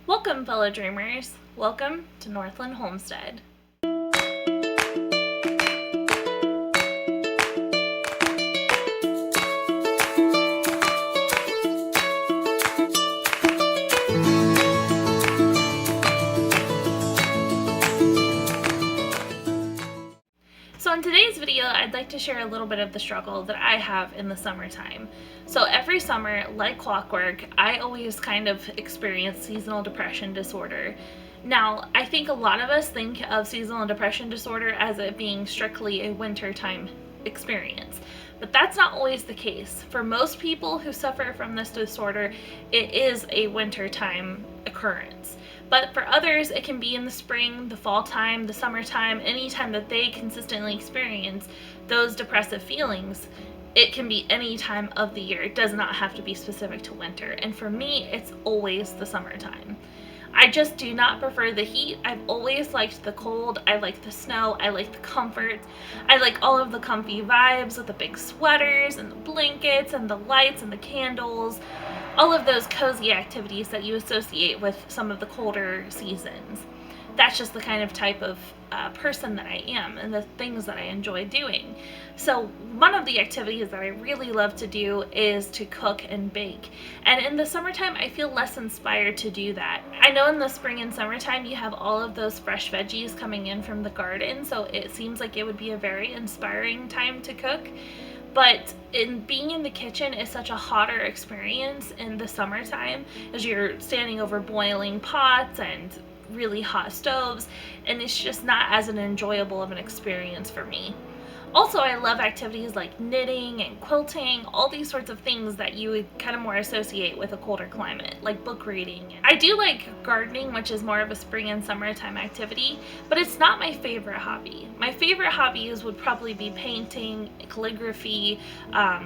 Welcome, fellow dreamers. Welcome to Northland Homestead. So in today's video, I'd like to share a little bit of the struggle that I have in the summertime. So every summer, like clockwork, I always kind of experience seasonal depression disorder. Now, I think a lot of us think of seasonal depression disorder as it being strictly a wintertime experience, but that's not always the case. For most people who suffer from this disorder, it is a wintertime occurrence. But for others, it can be in the spring, the fall time, the summertime, any time that they consistently experience those depressive feelings. It can be any time of the year. It does not have to be specific to winter. And for me, it's always the summertime. I just do not prefer the heat. I've always liked the cold. I like the snow. I like the comfort. I like all of the comfy vibes with the big sweaters and the blankets and the lights and the candles. All of those cozy activities that you associate with some of the colder seasons. That's just the kind of type of person that I am and the things that I enjoy doing. So one of the activities that I really love to do is to cook and bake. And in the summertime, I feel less inspired to do that. I know in the spring and summertime, you have all of those fresh veggies coming in from the garden, so it seems like it would be a very inspiring time to cook. But being in the kitchen is such a hotter experience in the summertime, as you're standing over boiling pots and really hot stoves, and it's just not as an enjoyable of an experience for me. Also, I love activities like knitting and quilting, all these sorts of things that you would kind of more associate with a colder climate, like book reading. I do like gardening, which is more of a spring and summertime activity, but it's not my favorite hobby. My favorite hobbies would probably be painting, calligraphy,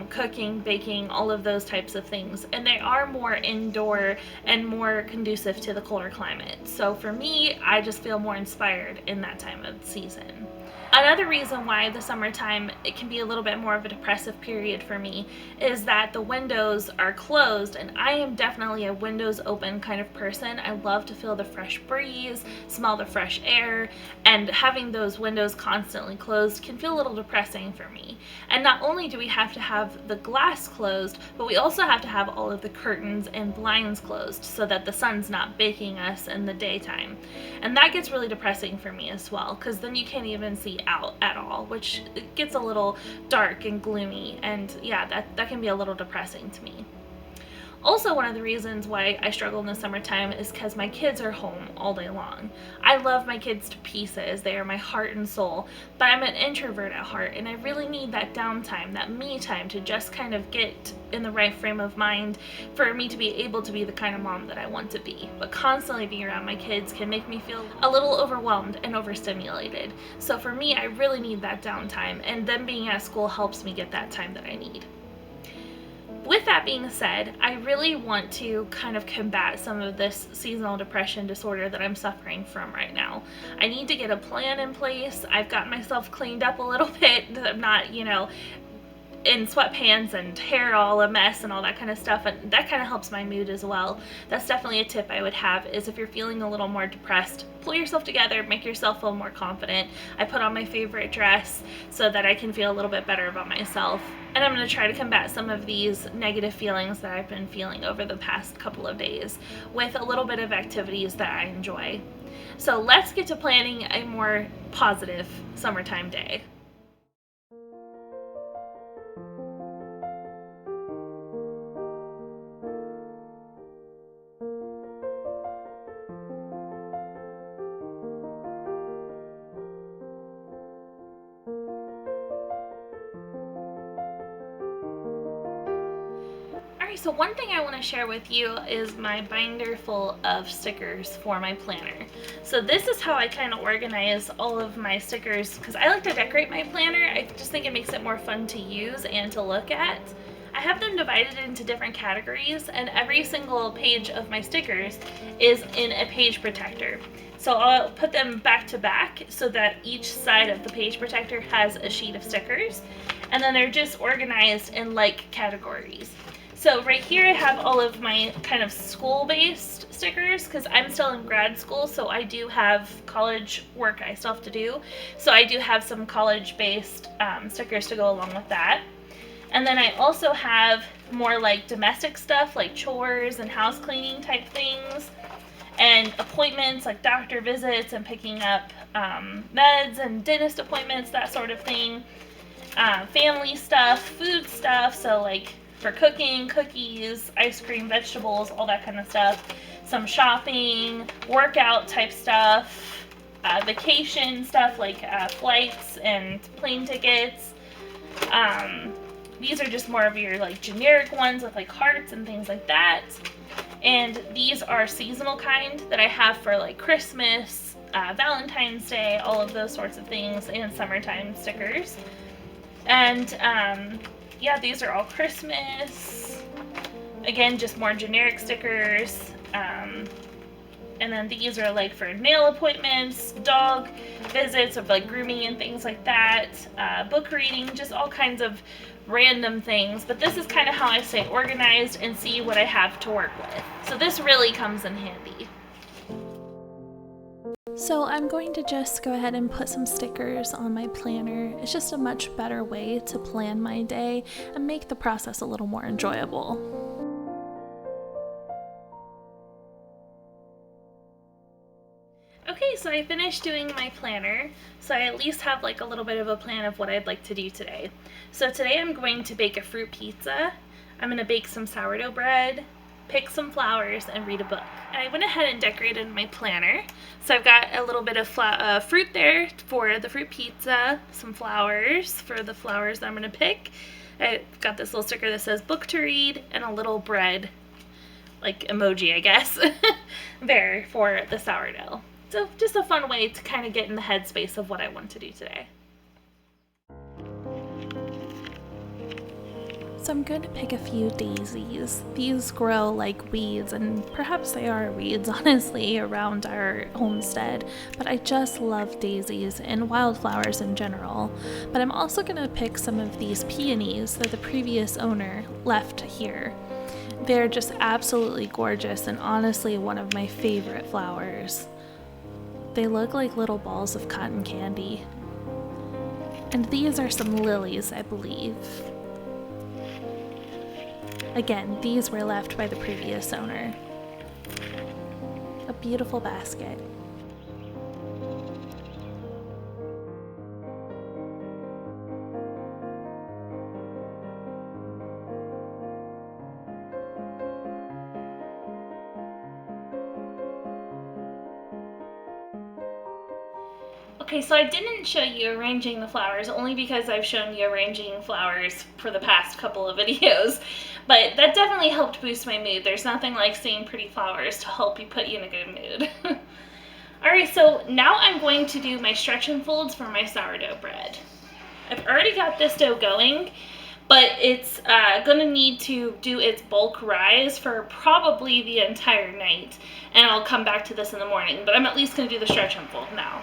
cooking, baking, all of those types of things. And they are more indoor and more conducive to the colder climate. So for me, I just feel more inspired in that time of the season. Another reason why the summertime it can be a little bit more of a depressive period for me is that the windows are closed, and I am definitely a windows open kind of person. I love to feel the fresh breeze, smell the fresh air, and having those windows constantly closed can feel a little depressing for me. And not only do we have to have the glass closed, but we also have to have all of the curtains and blinds closed so that the sun's not baking us in the daytime. And that gets really depressing for me as well, because then you can't even see out at all, which it gets a little dark and gloomy, and yeah, that can be a little depressing to me. Also, one of the reasons why I struggle in the summertime is because my kids are home all day long. I love my kids to pieces. They are my heart and soul, but I'm an introvert at heart, and I really need that downtime, that me time, to just kind of get in the right frame of mind for me to be able to be the kind of mom that I want to be. But constantly being around my kids can make me feel a little overwhelmed and overstimulated. So for me, I really need that downtime, and them being at school helps me get that time that I need. With that being said, I really want to kind of combat some of this seasonal depression disorder that I'm suffering from right now. I need to get a plan in place. I've gotten myself cleaned up a little bit. I'm not, in sweatpants and hair all a mess and all that kind of stuff, and that kind of helps my mood as well. That's definitely a tip I would have, is if you're feeling a little more depressed, pull yourself together, make yourself feel more confident. I put on my favorite dress so that I can feel a little bit better about myself, and I'm going to try to combat some of these negative feelings that I've been feeling over the past couple of days with a little bit of activities that I enjoy. So let's get to planning a more positive summertime day. Alright, so one thing I want to share with you is my binder full of stickers for my planner. So this is how I kind of organize all of my stickers, because I like to decorate my planner. I just think it makes it more fun to use and to look at. I have them divided into different categories, and every single page of my stickers is in a page protector. So I'll put them back to back so that each side of the page protector has a sheet of stickers, and then they're just organized in like categories. So right here I have all of my kind of school-based stickers because I'm still in grad school, so I do have college work I still have to do. So I do have some college-based stickers to go along with that. And then I also have more like domestic stuff like chores and house cleaning type things, and appointments like doctor visits and picking up meds and dentist appointments, that sort of thing. Family stuff, food stuff, so like for cooking, cookies, ice cream, vegetables, all that kind of stuff. Some shopping, workout type stuff, vacation stuff like flights and plane tickets. These are just more of your like generic ones with like hearts and things like that. And these are seasonal kind that I have for like Christmas, Valentine's Day, all of those sorts of things, and summertime stickers. And yeah, these are all Christmas. Again, just more generic stickers. And then these are like for nail appointments, dog visits of like grooming and things like that, book reading, just all kinds of random things. But this is kind of how I stay organized and see what I have to work with. So this really comes in handy. So I'm going to just go ahead and put some stickers on my planner. It's just a much better way to plan my day and make the process a little more enjoyable. Okay, so I finished doing my planner, so I at least have like a little bit of a plan of what I'd like to do today. So today I'm going to bake a fruit pizza, I'm going to bake some sourdough bread, pick some flowers, and read a book. And I went ahead and decorated my planner. So I've got a little bit of fruit there for the fruit pizza, some flowers for the flowers that I'm going to pick. I've got this little sticker that says book to read, and a little bread, like emoji I guess, there for the sourdough. So just a fun way to kind of get in the headspace of what I want to do today. So I'm going to pick a few daisies. These grow like weeds, and perhaps they are weeds honestly around our homestead, but I just love daisies and wildflowers in general. But I'm also going to pick some of these peonies that the previous owner left here. They're just absolutely gorgeous and honestly one of my favorite flowers. They look like little balls of cotton candy. And these are some lilies, I believe. Again, these were left by the previous owner. A beautiful basket. Okay, so I didn't show you arranging the flowers only because I've shown you arranging flowers for the past couple of videos, but that definitely helped boost my mood. There's nothing like seeing pretty flowers to help you put you in a good mood. Alright, so now I'm going to do my stretch and folds for my sourdough bread. I've already got this dough going, but it's going to need to do its bulk rise for probably the entire night, and I'll come back to this in the morning, but I'm at least going to do the stretch and fold now.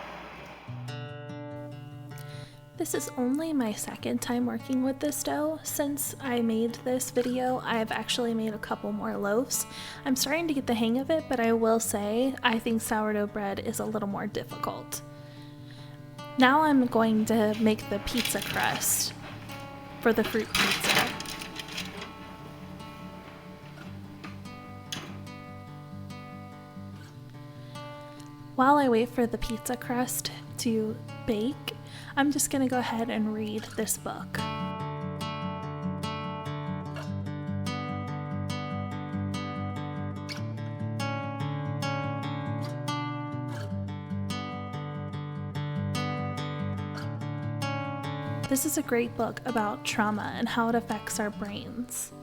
This is only my second time working with this dough. Since I made this video, I've actually made a couple more loaves. I'm starting to get the hang of it, but I will say I think sourdough bread is a little more difficult. Now I'm going to make the pizza crust for the fruit pizza. While I wait for the pizza crust to bake, I'm just going to go ahead and read this book. This is a great book about trauma and how it affects our brains.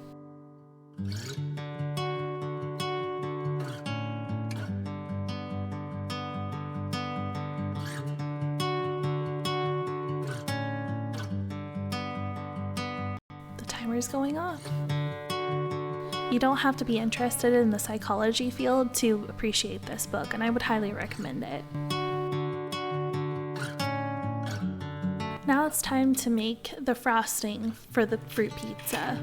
Timer's going off. You don't have to be interested in the psychology field to appreciate this book, and I would highly recommend it. Now it's time to make the frosting for the fruit pizza.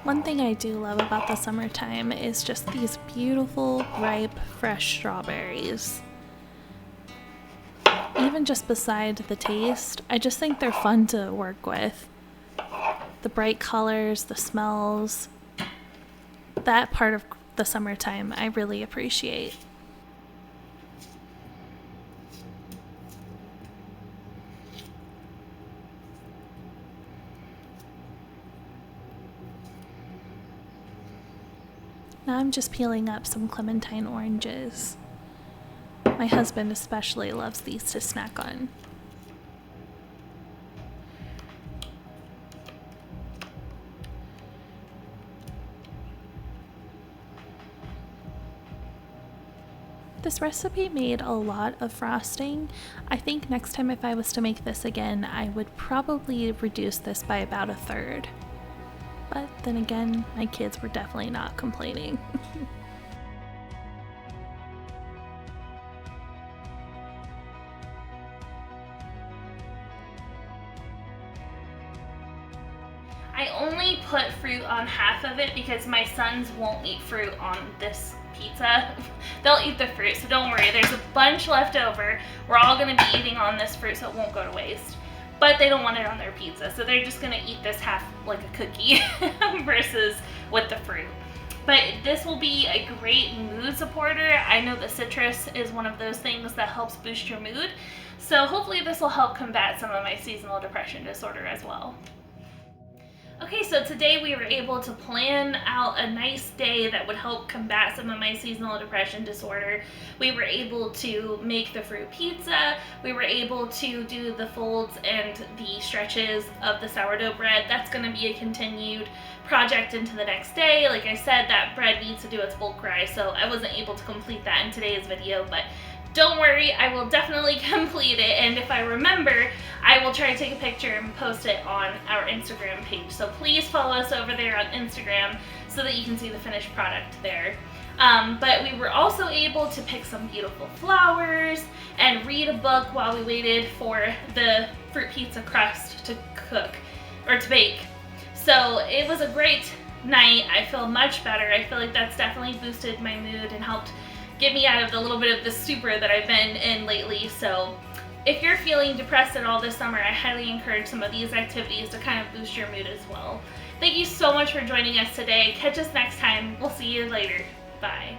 One thing I do love about the summertime is just these beautiful, ripe, fresh strawberries. Even just beside the taste, I just think they're fun to work with. The bright colors, the smells, that part of the summertime I really appreciate. Now I'm just peeling up some clementine oranges. My husband especially loves these to snack on. This recipe made a lot of frosting. I think next time if I was to make this again, I would probably reduce this by about a third. But then again, my kids were definitely not complaining. I only put fruit on half of it because my sons won't eat fruit on this pizza. They'll eat the fruit, so don't worry. There's a bunch left over. We're all gonna be eating on this fruit, so it won't go to waste. But they don't want it on their pizza, so they're just gonna eat this half like a cookie versus with the fruit. But this will be a great mood supporter. I know that citrus is one of those things that helps boost your mood. So hopefully this will help combat some of my seasonal depression disorder as well. Okay, so today we were able to plan out a nice day that would help combat some of my seasonal depression disorder. We were able to make the fruit pizza. We were able to do the folds and the stretches of the sourdough bread. That's going to be a continued project into the next day. Like I said, that bread needs to do its bulk rise, so I wasn't able to complete that in today's video, but don't worry, I will definitely complete it, and if I remember, I will try to take a picture and post it on our Instagram page. So please follow us over there on Instagram so that you can see the finished product there. But we were also able to pick some beautiful flowers and read a book while we waited for the fruit pizza crust to cook, or to bake. So it was a great night. I feel much better. I feel like that's definitely boosted my mood and helped get me out of the little bit of the stupor that I've been in lately. So if you're feeling depressed at all this summer, I highly encourage some of these activities to kind of boost your mood as well. Thank you so much for joining us today. Catch us next time. We'll see you later. Bye.